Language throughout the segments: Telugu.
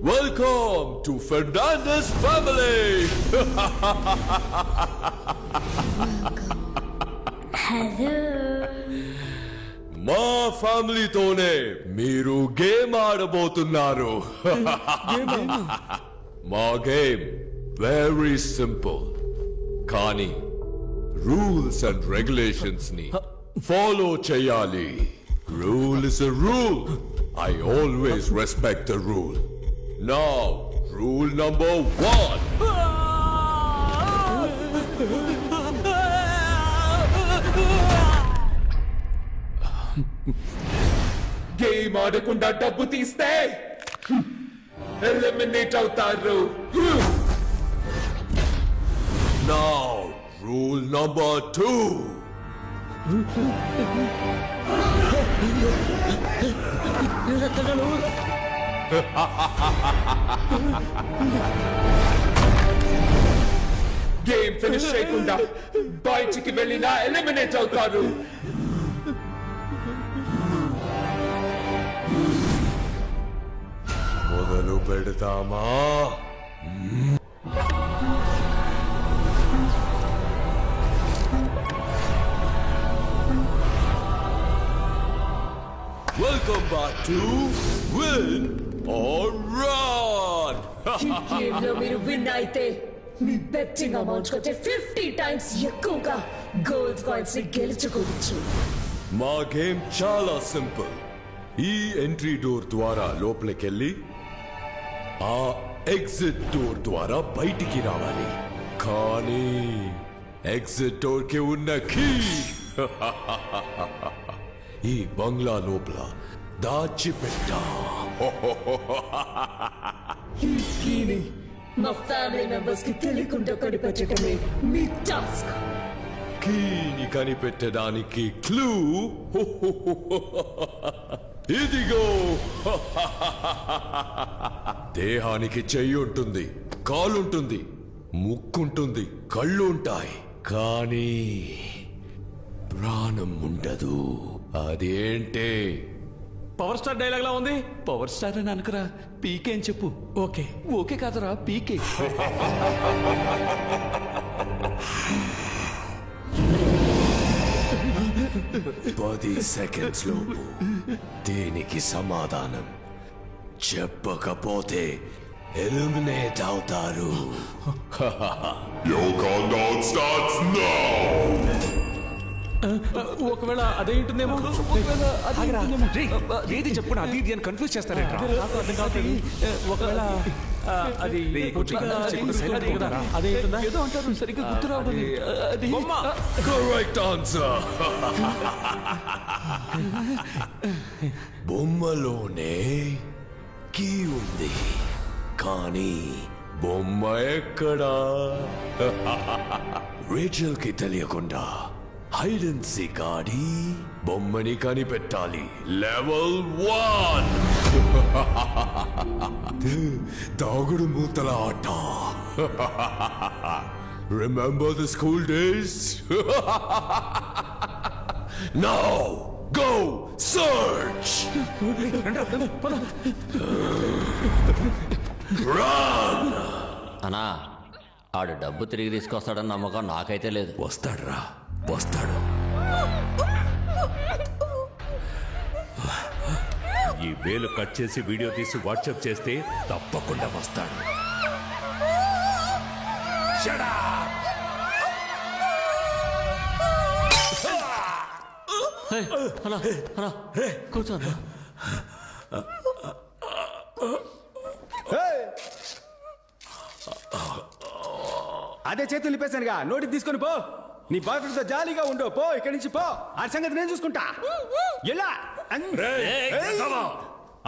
Welcome to Fernandez family. Hello. మా ఫ్యామిలీతోనే మీరు గేమ్ ఆడబోతున్నారు. మా గేమ్ వెరీ సింపుల్, కానీ రూల్స్ అండ్ రెగ్యులేషన్స్ ని ఫాలో చేయాలి. Rule is a rule. I always respect the rule. Now, rule number 1. Game ఆడకుండా డబ్బు తీస్తే ఎలిమినేట్ అవుతారు. Now, rule number 2. Game finish చేయకుండా బయటికి వెళ్ళినా ఎలిమినేట్ అవుతారు. మొదలు పెడతామా? Welcome back to Win or Run. ఈ గేమ్ లో మీరు విన్ అయితే మీ బెట్టింగ్ అమౌంట్ కంటే 50 టైమ్స్ ఎక్కువగా గోల్డ్ కాయిన్స్ ని గెలుచుకోవచ్చు. మా గేమ్ చాలా సింపుల్. ఈ ఎంట్రీ డోర్ ద్వారా లోపలికెళ్ళి ఆ ఎగ్జిట్ డోర్ ద్వారా బయటికి రావాలి. కానీ ఎగ్జిట్ డోర్ కి ఉన్న కీ ఈ బంగ్లా లోపల దాచిపెట్టా. ఈ కీని మా ఫ్యామిలీ మెంబర్స్ కి తెలియకుండా కనిపెట్టడమే మీ టాస్క్. కీని కనిపెట్టడానికి క్లూ ఇదిగో. దేహానికి చెయ్యి ఉంటుంది, కాలుంటుంది, ముక్కుంటుంది, కళ్ళు ఉంటాయి, కానీ ప్రాణం ఉండదు. అదేంటే పవర్ స్టార్ డైలాగ్ లా ఉంది. పవర్ స్టార్ అని అనుకురా, పీకే అని చెప్పు. ఓకే ఓకే కాదురా, పీకే. 10 సెకండ్స్ లోపు దీనికి సమాధానం చెప్పకపోతే ఎలిమినేట్ అవుతారు. Your countdown starts now. ఒకవేళ అదేంటుందేమో. ఏది చెప్పు, అది ఇది అని కన్ఫ్యూజ్ చేస్తారేంట్రా. ఒకవేళ అది అదేంటుందా ఏదో అంటారు, సరిగ్గా గుర్తు రావడం. Correct answer. బొమ్మలోనే కీ ఉంది, కానీ బొమ్మ ఎక్కడా? రేచల్ కి తెలియకుండా హైడ్ అండ్ సీక్ ఆడి బొమ్మని కనిపెట్టాలి. లెవెల్ 1 దాగుడు మూతల ఆట. Remember the school days? Now go search. Run. అన్నా, ఆడు డబ్బు తిరిగి తీసుకొస్తాడని నమ్మకం నాకైతే లేదు. వస్తాడురా, వస్తాడు. ఈ వేలు కట్ చేసి వీడియో తీసి వాట్సాప్ చేస్తే తప్పకుండా వస్తాడు. కూర్చోన్నా. అదే చేతులు నిప్పేశానుగా, నోటికి తీసుకొని పో. నీ బాయ్ ఫ్రెండ్ తో జాలీగా ఉండు. పో ఇక్కడి నుంచి పో. ఆ సంగతి నేను చూసుకుంటా. ఎలా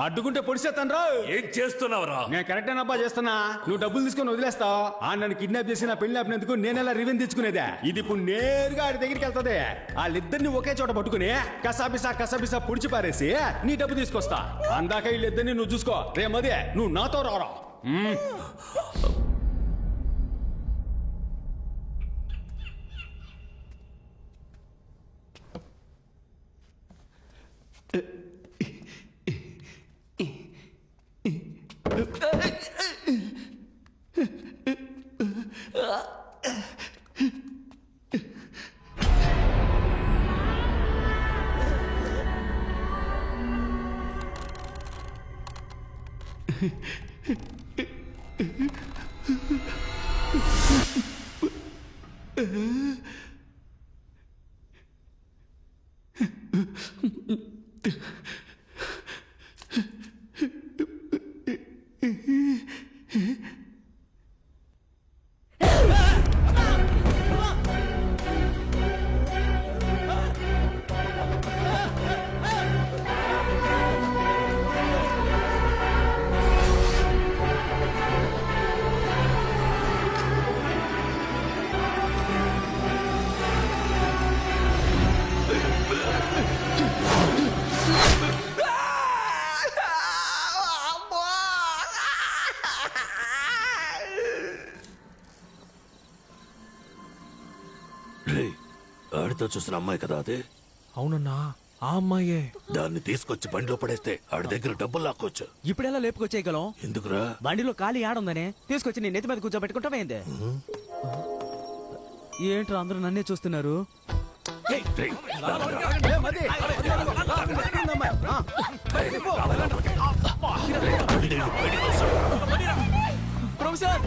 అడ్డుకుంటే పొడిచేస్తాను రా. ఏం చేస్తున్నావురా? నేను కరెక్ట్ అబ్బా చేస్తున్నా. నువ్వు డబ్బులు తీసుకొని వదిలేస్తావు. ఆ నన్ను కిడ్నాప్ చేసి నా పెళ్లి ఆపినందుకు నేనెలా రివెంజ్ తెచ్చుకునేదే. ఇది ఇప్పుడు నేరుగా ఆడి దగ్గరికి వెళ్తుంది. వాళ్ళిద్దరిని ఒకే చోట పట్టుకుని కసాబిసా పుడిచి పారేసి నీ డబ్బు తీసుకొస్తా. అందాక వీళ్ళిద్దరిని నువ్వు చూసుకో. రేమదే నువ్వు నాతో రారా. ఆడితో చూసిన అమ్మాయి కదా అది? అవునన్నా, ఆ అమ్మాయే. దాన్ని తీసుకొచ్చి బండిలో పడేస్తే ఆడి దగ్గర డబ్బులు లాక్కోవచ్చు. ఇప్పుడెలా లేపుకొచ్చేయగలం? ఎందుకురా? బండిలో ఖాళీ ఆడుందనే తీసుకొచ్చి నీ నెత్తి మీద కూర్చోబెట్టుకుంటామైంది. ఏంట్రా అందరూ నన్నే చూస్తున్నారు? ప్రొఫెసర్,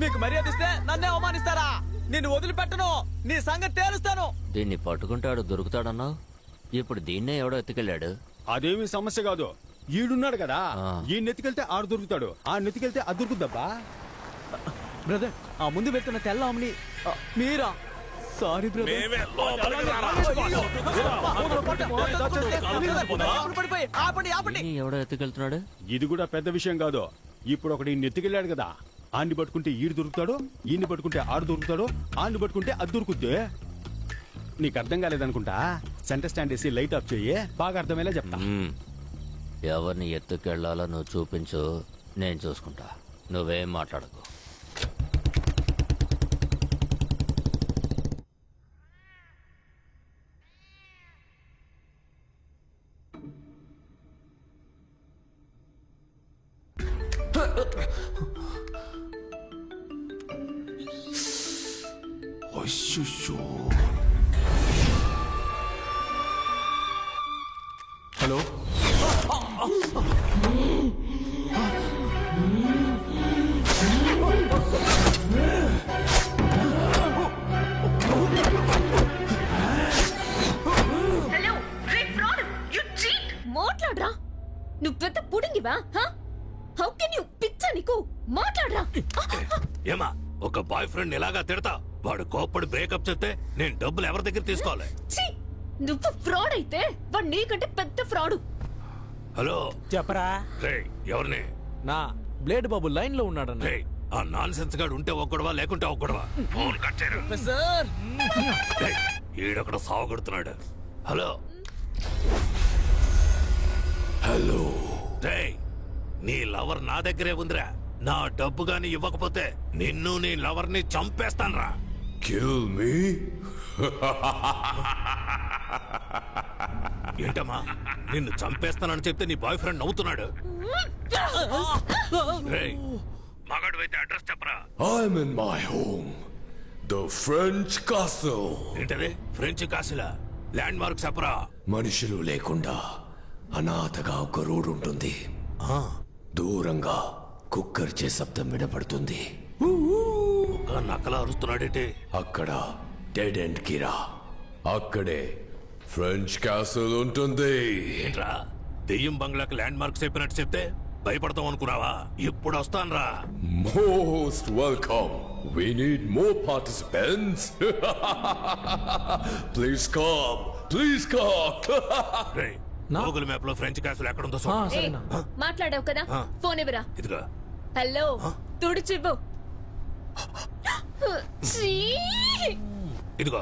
మీకు మర్యాద ఇస్తే నన్నే అవమానిస్తారా? నిన్ను వదిలిపెట్టను. నీ సంగతి తేలుస్తాను. దీన్ని పట్టుకుంటాడు దొరుకుతాడన్నావు. ఇప్పుడు దీన్నే ఎవడో ఎత్తుకెళ్ళాడు. అదేమి సమస్య కాదు. ఈడున్నాడు కదా, ఈ నెత్తికెళ్తే ఆడు దొరుకుతాడు. ఆ నెత్తికెళ్తే అది దొరుకుద్దబ్బా. బ్రదర్, ఆ ముందు వెళ్తున్న తెల్ల అమ్మని మీరా? Sorry brother. ఎవడో ఎత్తుకెళ్తున్నాడు. ఇది కూడా పెద్ద విషయం కాదు. ఇప్పుడు ఒకటి నెత్తికెళ్ళాడు కదా, ఆడిని పట్టుకుంటే ఈడు దొరుకుతాడు, ఈయన్ని పట్టుకుంటే ఆడు దొరుకుతాడు, ఆడిని పట్టుకుంటే అది దొరుకుద్ది. నీకు అర్థం కాలేదనుకుంటా. సెంటర్ స్టాండ్ వేసి లైట్ ఆఫ్ చెయ్యి, బాగా అర్థమయ్యేలా చెప్తా. ఎవరిని ఎత్తుకెళ్లాలో నువ్వు చూపించు, నేను చూసుకుంటా. నువ్వేం మాట్లాడకు. హలో, మాట్లాడరా. నువ్వు పెద్ద పుడింగివా? హౌ కెన్ యు పిచ్చ నీకు మాట్లాడరా. ఏమా ఒక బాయ్ ఫ్రెండ్ ఎలాగా తిడతా? వాడు కోప్పడి బ్రేకప్ చెప్తే నేను డబ్బులు ఎవరి దగ్గర తీసుకోవాలి? నువ్వు ఫ్రాడ్ అయితే వాడు నీకంటే పెద్ద ఫ్రాడ్. హలో చెప్పరా. ఎవరిని? నా బ్లేడ్ బాబు లైన్ లో ఉన్నాడన్న. ఆ నాన్ సెన్స్ గాడు ఉంటే ఒక్కడవా లేకుంటే ఒక్కడవా? ఫోన్ కట్ చేయరా. ఈడొకడు సావగొడుతున్నాడు. హలో హలో, నీ లవర్ నా దగ్గరే ఉందిరా. నా డబ్బు గాని ఇవ్వకపోతే నిన్ను నీ లవర్ ని చంపేస్తాన్రా. Kill me? ఏంటమ్మా, నిన్ను చంపేస్తానని చెప్తే నీ బాయ్ ఫ్రెండ్ నవ్వుతున్నాడు. మగాడు అయితే అడ్రస్ చెప్పరా. I'm in my home, the French castle. ఏంటది? ఫ్రెంచ్ కాసిలా? ల్యాండ్ మార్క్ చెప్పరా. మనుషులు లేకుండా అనాథగా ఒక రోడ్ ఉంటుంది. దూరంగా కుక్కర్ చే శబ్దం వినపడుతుంది. కుక్క ఇంకా నక్కలా అరుస్తున్నాడేంటి? అక్కడ డెడ్ ఎండ్ కిరా, అక్కడే ఫ్రెంచ్ క్యాసిల్ ఉంటుంది. ఏంట్రా దెయ్యం బంగ్లాకి ల్యాండ్ మార్క్ చెప్పినట్టు చెప్తే భయపడతాం అనుకున్నావా? ఇప్పుడు వస్తాన్రా. Most welcome. We need more participants. Please come. Please come. రేయ్, గూగుల్ మ్యాప్ లో ఫ్రెంచ్ క్యాసిల్ ఎక్కడుందో మాట్లాడావు కదా, ఫోన్ ఇవ్వరా. ఇదిగా. హలో, తుడిచివ్వు. ఇదిగో